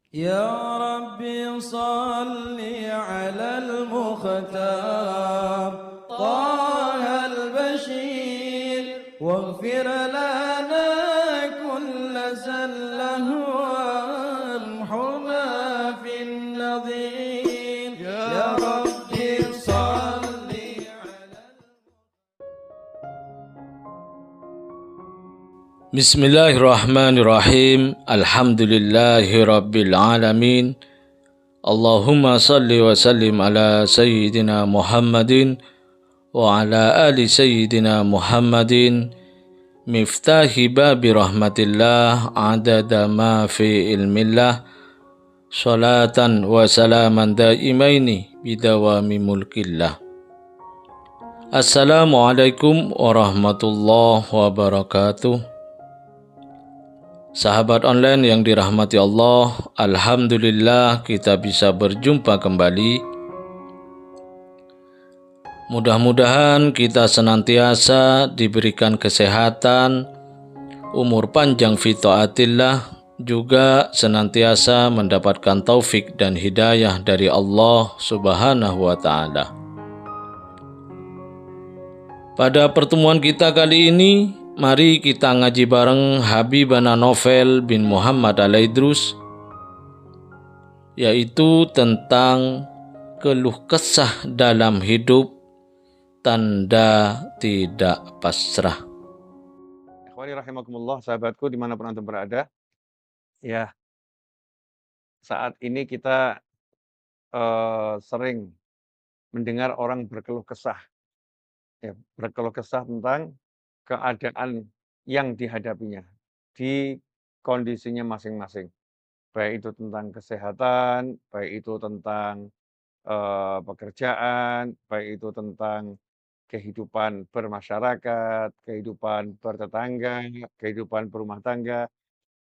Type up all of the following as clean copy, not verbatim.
يا ربي صل على المختار طه البشير واغفر لنا كل زله وامحنا في النظير يا ربي صل على Bismillahirrahmanirrahim. Alhamdulillahi alamin. Allahumma salli wa sallim ala sayyidina Muhammadin wa ala ali sayyidina Muhammadin miftahi babi rahmatillah adada ma fi ilmillah salatan wa salaman daimaini bidawami mulkillah. Assalamualaikum warahmatullahi wabarakatuh. Sahabat online yang dirahmati Allah, alhamdulillah kita bisa berjumpa kembali. Mudah-mudahan kita senantiasa diberikan kesehatan, umur panjang fi taatillah, juga senantiasa mendapatkan taufik dan hidayah dari Allah Subhanahu wa taala. Pada pertemuan kita kali ini, mari kita ngaji bareng Habibana Novel bin Muhammad Al-Idrus, yaitu tentang keluh kesah dalam hidup, tanda tidak pasrah. Ikhwani rahimakumullah, sahabatku dimanapun antum berada. Ya, saat ini kita sering mendengar orang berkeluh kesah. Ya, berkeluh kesah tentang keadaan yang dihadapinya di kondisinya masing-masing. Baik itu tentang kesehatan, baik itu tentang pekerjaan, baik itu tentang kehidupan bermasyarakat, kehidupan bertetangga, kehidupan berumah tangga.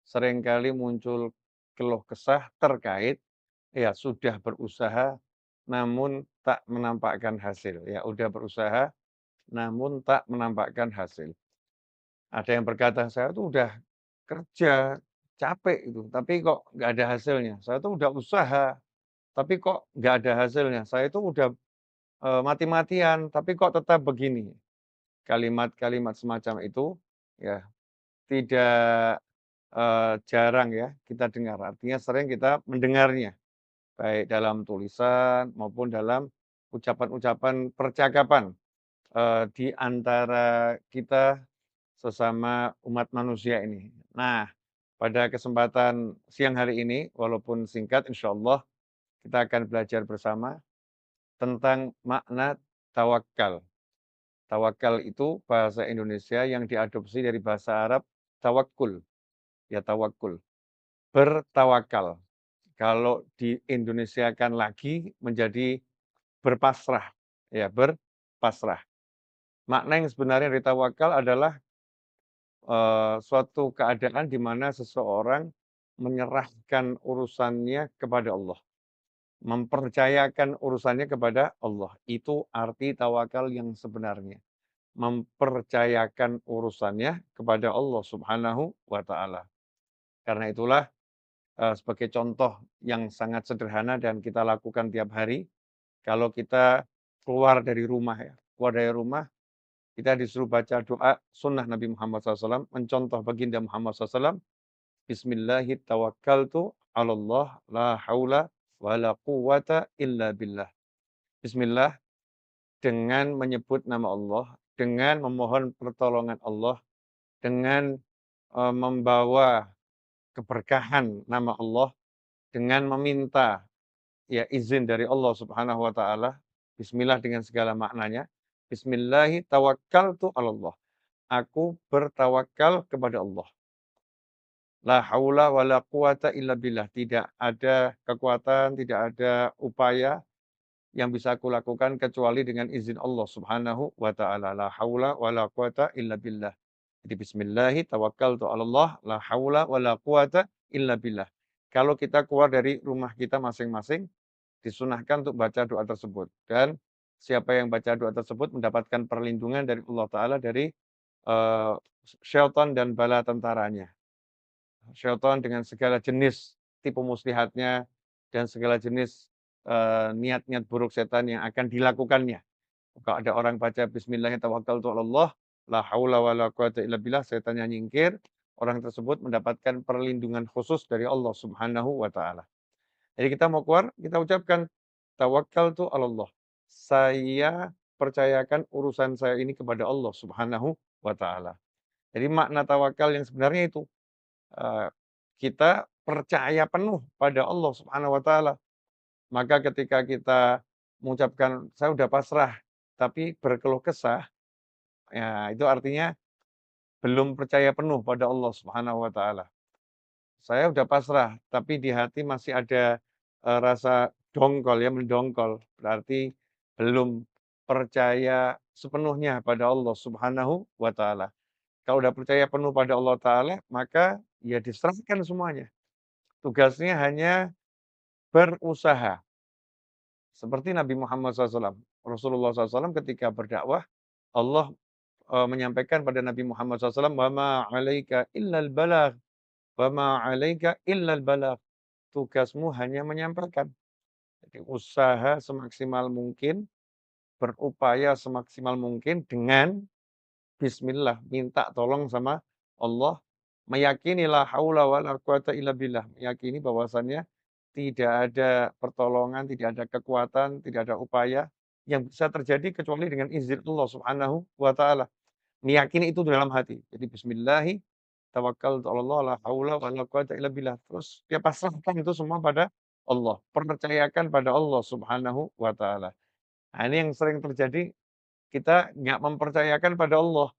Seringkali muncul keluh kesah terkait ya sudah berusaha namun tak menampakkan hasil. Ya udah berusaha namun tak menampakkan hasil. Ada yang berkata, saya tuh udah kerja, capek itu, tapi kok nggak ada hasilnya. Saya tuh udah usaha, tapi kok nggak ada hasilnya. Saya tuh udah mati-matian, tapi kok tetap begini. Kalimat-kalimat semacam itu ya tidak jarang ya kita dengar. Artinya sering kita mendengarnya, baik dalam tulisan maupun dalam ucapan-ucapan percakapan di antara kita sesama umat manusia ini. Nah, pada kesempatan siang hari ini, walaupun singkat, insya Allah kita akan belajar bersama tentang makna tawakal. Tawakal itu bahasa Indonesia yang diadopsi dari bahasa Arab tawakul. Ya tawakul. Bertawakal. Kalau diindonesiakan lagi menjadi berpasrah. Ya, berpasrah. Makna yang sebenarnya dari tawakal adalah suatu keadaan di mana seseorang menyerahkan urusannya kepada Allah. Mempercayakan urusannya kepada Allah. Itu arti tawakal yang sebenarnya. Mempercayakan urusannya kepada Allah Subhanahu wa taala. Karena itulah sebagai contoh yang sangat sederhana dan kita lakukan tiap hari, kalau kita keluar dari rumah ya, keluar dari rumah kita disuruh baca doa sunnah Nabi Muhammad SAW, mencontoh baginda Muhammad SAW, Bismillahi tawakkaltu 'alallah la haula wa la quwwata illa billah. Bismillah, dengan menyebut nama Allah, dengan memohon pertolongan Allah, dengan membawa keberkahan nama Allah, dengan meminta ya izin dari Allah Subhanahu wa taala. Bismillah dengan segala maknanya. Bismillahi tawakkaltu 'alallah. Aku bertawakal kepada Allah. La haula wa la quwata illa billah. Tidak ada kekuatan, tidak ada upaya yang bisa aku lakukan kecuali dengan izin Allah Subhanahu wa taala. La haula wa la quwata illa billah. Jadi bismillahi tawakkaltu 'alallah, la haula wa la quwata illa billah. Kalau kita keluar dari rumah kita masing-masing, disunahkan untuk baca doa tersebut. Dan siapa yang baca doa tersebut mendapatkan perlindungan dari Allah Ta'ala dari syaitan dan bala tentaranya. Syaitan dengan segala jenis tipu muslihatnya, dan segala jenis niat-niat buruk setan yang akan dilakukannya. Kalau ada orang baca bismillahirrahmanirrahim tawakkaltu 'alallah, la haula wala quwata illa billah, setannya nyingkir, orang tersebut mendapatkan perlindungan khusus dari Allah Subhanahu wa taala. Jadi kita mau keluar, kita ucapkan tawakkaltu 'alallah. Saya percayakan urusan saya ini kepada Allah Subhanahu wa taala. Jadi makna tawakal yang sebenarnya itu, eee, kita percaya penuh pada Allah Subhanahu wa taala. Maka ketika kita mengucapkan, "Saya udah pasrah," tapi berkeluh kesah, ya itu artinya belum percaya penuh pada Allah Subhanahu wa taala. Saya udah pasrah, tapi di hati masih ada, rasa dongkol ya, mendongkol. Berarti belum percaya sepenuhnya pada Allah Subhanahu wa taala. Kalau udah percaya penuh pada Allah taala, maka ya diserahkan semuanya. Tugasnya hanya berusaha. Seperti Nabi Muhammad SAW. Rasulullah SAW ketika berdakwah, Allah menyampaikan pada Nabi Muhammad SAW, "Wa ma 'alaika illal balagh, wa ma 'alaika illal balagh." Tugasmu hanya menyampaikan. Jadi usaha semaksimal mungkin, berupaya semaksimal mungkin dengan bismillah, minta tolong sama Allah, meyakini la haula wala quwata illa billah, meyakini bahwasannya tidak ada pertolongan, tidak ada kekuatan, tidak ada upaya yang bisa terjadi kecuali dengan izin Allah Subhanahu wa taala. Meyakini itu dalam hati. Jadi bismillahi tawakkaltu 'alallah la haula wala quwata illa billah. Terus dia pasrahkan itu semua pada Allah, percayakan pada Allah Subhanahu wa taala. Nah, ini yang sering terjadi, kita nggak mempercayakan pada Allah.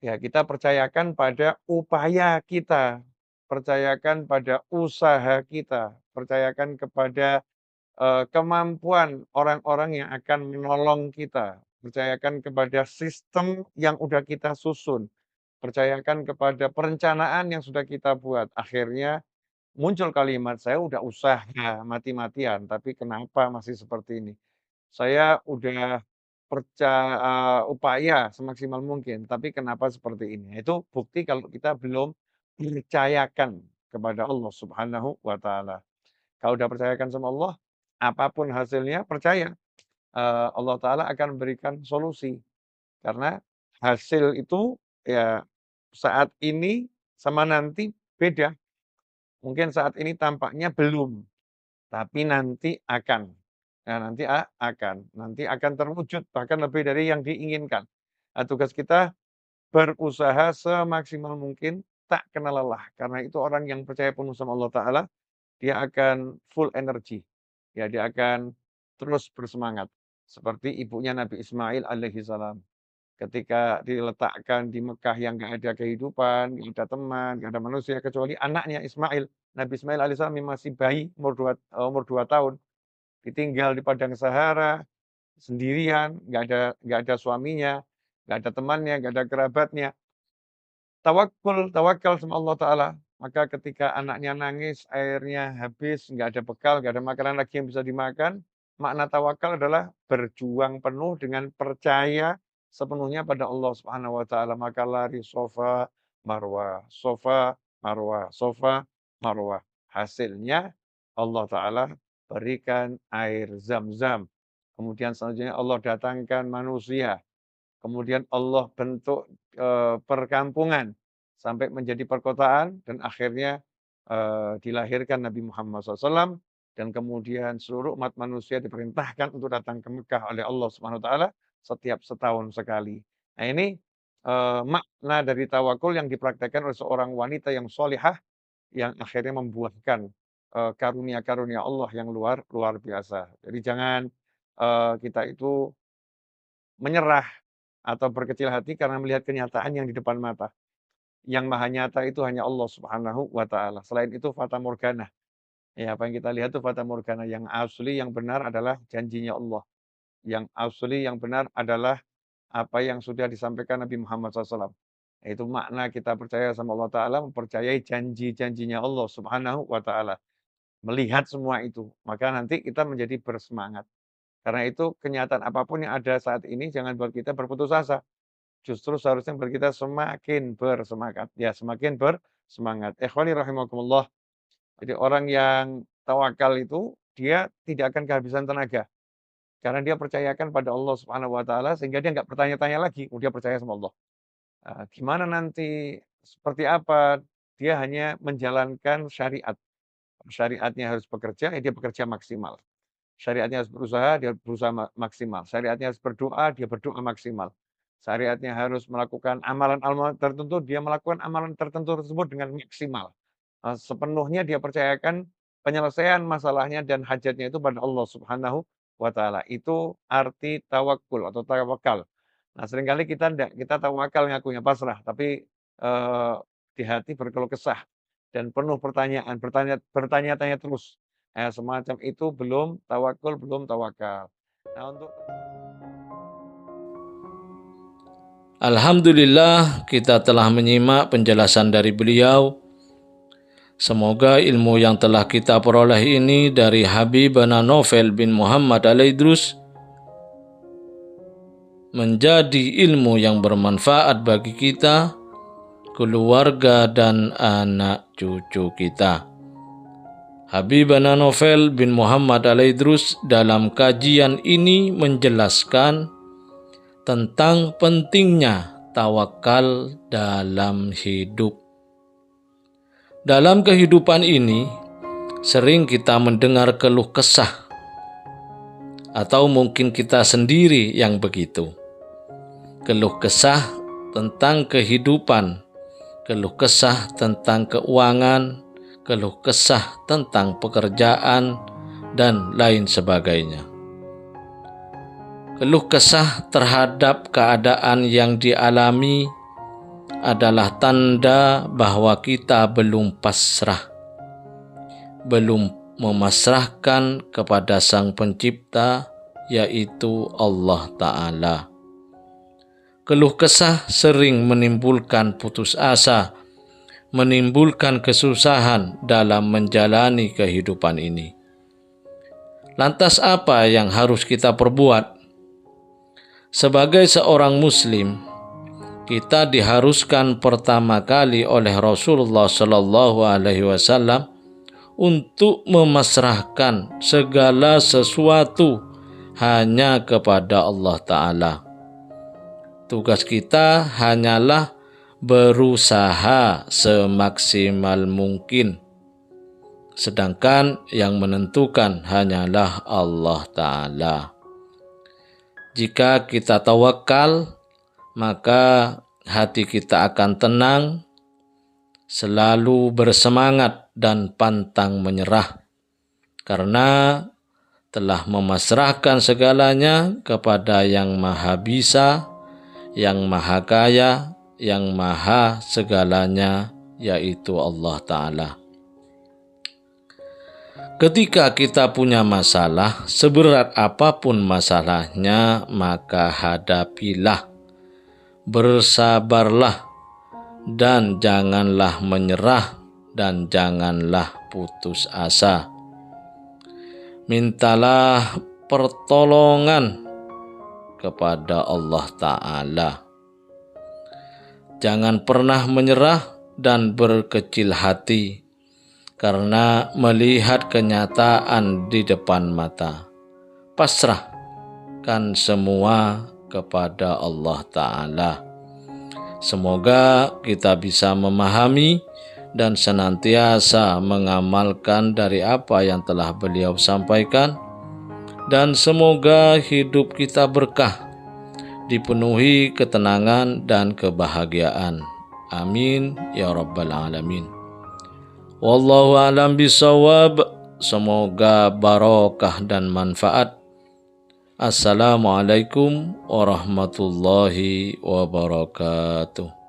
Ya, kita percayakan pada upaya kita, percayakan pada usaha kita, percayakan kepada kemampuan orang-orang yang akan menolong kita, percayakan kepada sistem yang udah kita susun, percayakan kepada perencanaan yang sudah kita buat. Akhirnya muncul kalimat, "Saya udah usaha mati-matian, tapi kenapa masih seperti ini? Saya udah upaya semaksimal mungkin, tapi kenapa seperti ini?" Itu bukti kalau kita belum percayakan kepada Allah Subhanahu wa taala. Kalau udah percayakan sama Allah, apapun hasilnya percaya, Allah taala akan memberikan solusi. Karena hasil itu ya saat ini sama nanti beda. Mungkin saat ini tampaknya belum, tapi nanti akan. Nah, nanti akan terwujud bahkan lebih dari yang diinginkan. Nah, tugas kita berusaha semaksimal mungkin, tak kenal lelah. Karena itu orang yang percaya penuh sama Allah Ta'ala, dia akan full energi. Ya, dia akan terus bersemangat. Seperti ibunya Nabi Ismail alaihi salam. Ketika diletakkan di Mekah yang nggak ada kehidupan, nggak ada teman, nggak ada manusia kecuali anaknya Ismail. Nabi Ismail alaihissalam yang masih bayi, umur 2 tahun, ditinggal di padang Sahara, sendirian, nggak ada suaminya, nggak ada temannya, nggak ada kerabatnya. Tawakal sama Allah Ta'ala. Maka ketika anaknya nangis, airnya habis, nggak ada bekal, nggak ada makanan lagi yang bisa dimakan, makna tawakal adalah berjuang penuh dengan percaya sepenuhnya pada Allah Subhanahu wa taala. Maka lari sofa, marwah, sofa, marwah, sofa, marwah. Hasilnya Allah Ta'ala berikan air zam-zam. Kemudian selanjutnya Allah datangkan manusia. Kemudian Allah bentuk, perkampungan sampai menjadi perkotaan dan akhirnya, dilahirkan Nabi Muhammad SAW dan kemudian seluruh umat manusia diperintahkan untuk datang ke Mekah oleh Allah Subhanahu wa taala setiap setahun sekali. Nah ini, makna dari tawakul yang dipraktekkan oleh seorang wanita yang sholihah yang akhirnya membuahkan, karunia-karunia Allah yang luar luar biasa. Jadi jangan, kita itu menyerah atau berkecil hati karena melihat kenyataan yang di depan mata. Yang maha nyata itu hanya Allah Subhanahu wa taala. Selain itu fata morgana. Ya, apa yang kita lihat itu fata morgana. Yang asli, yang benar adalah janjinya Allah. Yang asli, yang benar adalah apa yang sudah disampaikan Nabi Muhammad SAW. Itu makna kita percaya sama Allah Ta'ala, mempercayai janji-janjinya Allah Subhanahu wa taala. Melihat semua itu, maka nanti kita menjadi bersemangat. Karena itu kenyataan apapun yang ada saat ini jangan buat kita berputus asa. Justru seharusnya buat kita semakin bersemangat. Ya, semakin bersemangat. Ikhwani rahimakumullah, Jadi orang yang tawakal itu dia tidak akan kehabisan tenaga. Karena dia percayakan pada Allah Subhanahu wa taala sehingga dia nggak bertanya-tanya lagi, dia percaya sama Allah. Gimana nanti, seperti apa, dia hanya menjalankan syariat. Syariatnya harus bekerja, ya dia bekerja maksimal. Syariatnya harus berusaha, dia berusaha maksimal. Syariatnya harus berdoa, dia berdoa maksimal. Syariatnya harus melakukan amalan-amalan tertentu, dia melakukan amalan tertentu tersebut dengan maksimal. Sepenuhnya dia percayakan penyelesaian masalahnya dan hajatnya itu pada Allah Subhanahu wa taala. Itu arti tawakul atau tawakal. Nah, seringkali kita tawakal ngakunya pasrah, tapi di hati berkeluh kesah dan penuh pertanyaan, bertanya-tanya terus. Semacam itu belum tawakul, belum tawakal. Nah, untuk Alhamdulillah kita telah menyimak penjelasan dari beliau. Semoga ilmu yang telah kita peroleh ini dari Habibana Novel bin Muhammad Al-Idrus menjadi ilmu yang bermanfaat bagi kita, keluarga dan anak cucu kita. Habibana Novel bin Muhammad Al-Idrus dalam kajian ini menjelaskan tentang pentingnya tawakal dalam hidup. Dalam kehidupan ini, sering kita mendengar keluh kesah, atau mungkin kita sendiri yang begitu. Keluh kesah tentang kehidupan, keluh kesah tentang keuangan, keluh kesah tentang pekerjaan, dan lain sebagainya. Keluh kesah terhadap keadaan yang dialami adalah tanda bahwa kita belum pasrah, belum memasrahkan kepada Sang Pencipta, yaitu Allah Ta'ala. Keluh kesah sering menimbulkan putus asa, menimbulkan kesusahan dalam menjalani kehidupan ini. Lantas apa yang harus kita perbuat? Sebagai seorang Muslim, kita diharuskan pertama kali oleh Rasulullah Shallallahu Alaihi Wasallam untuk memasrahkan segala sesuatu hanya kepada Allah Ta'ala. Tugas kita hanyalah berusaha semaksimal mungkin, sedangkan yang menentukan hanyalah Allah Ta'ala. Jika kita tawakal, maka hati kita akan tenang, selalu bersemangat dan pantang menyerah, karena telah memasrahkan segalanya kepada Yang Maha Bisa, Yang Maha Kaya, Yang Maha segalanya, yaitu Allah Ta'ala. Ketika kita punya masalah, seberat apapun masalahnya, maka hadapilah, bersabarlah, dan janganlah menyerah, dan janganlah putus asa. Mintalah pertolongan kepada Allah Ta'ala. Jangan pernah menyerah dan berkecil hati karena melihat kenyataan di depan mata. Pasrahkan semua kepada Allah Ta'ala. Semoga kita bisa memahami dan senantiasa mengamalkan dari apa yang telah beliau sampaikan, dan semoga hidup kita berkah, dipenuhi ketenangan dan kebahagiaan. Amin ya Rabbal Alamin. Wallahu a'lam bishawab. Semoga barokah dan manfaat. Assalamualaikum warahmatullahi wabarakatuh.